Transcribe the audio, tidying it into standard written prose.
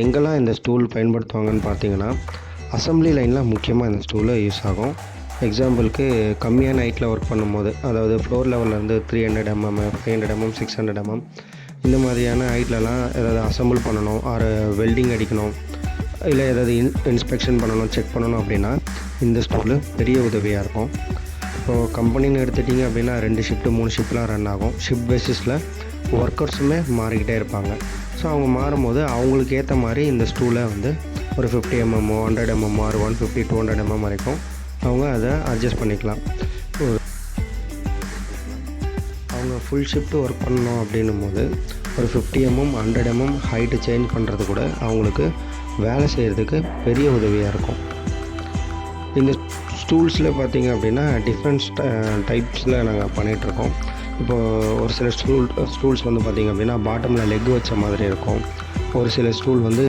எங்கெல்லாம் இந்த ஸ்டூல் பயன்படுத்துவாங்கன்னு பார்த்தீங்கன்னா, அசெம்பிளி லைனில் முக்கியமாக இந்த ஸ்டூலு யூஸ் ஆகும். எக்ஸாம்பிளுக்கு கம்மியான ஹைட்டில் ஒர்க் பண்ணும்போது, அதாவது ஃப்ளோர் லெவல்லேருந்து 300 mm, 500 mm, 600 mm இந்த மாதிரியான ஹைட்லலாம் ஏதாவது அசெம்பிள் பண்ணணும், ஆர் வெல்டிங் அடிக்கணும், இல்லை ஏதாவது இன்ஸ்பெக்ஷன் பண்ணணும், செக் பண்ணணும் அப்படின்னா இந்த ஸ்டூலு பெரிய உதவியாக இருக்கும். இப்போது கம்பெனின்னு எடுத்துட்டிங்க அப்படின்னா 2 ஷிஃப்ட்டு 3 ஷிஃப்ட்லாம் ரன் ஆகும். ஷிஃப்ட் பேசிஸில் ஒர்க்கர்ஸுமே மாறிக்கிட்டே இருப்பாங்க. ஸோ அவங்க மாறும்போது அவங்களுக்கு ஏற்ற மாதிரி இந்த ஸ்டூலை வந்து ஒரு 50 mm, 100 mm, 150, 200 mm வரைக்கும் அவங்க அதை அட்ஜஸ்ட் பண்ணிக்கலாம். அவங்க ஃபுல் ஷிஃப்ட்டு ஒர்க் பண்ணணும் அப்படின்னும் போது ஒரு 50 mm, 100 mm ஹைட்டு சேஞ்ச் பண்ணுறது கூட அவங்களுக்கு வேலை செய்கிறதுக்கு பெரிய உதவியாக இருக்கும். இந்த ஸ்டூல்ஸில் பார்த்திங்க அப்படின்னா டிஃப்ரெண்ட் டைப்ஸில் நாங்கள் பண்ணிகிட்ருக்கோம். இப்போது ஒரு சில ஸ்டூல்ஸ் வந்து பார்த்திங்க அப்படின்னா பாட்டமில் லெக் வச்ச மாதிரி இருக்கும். ஒரு சில ஸ்டூல் வந்து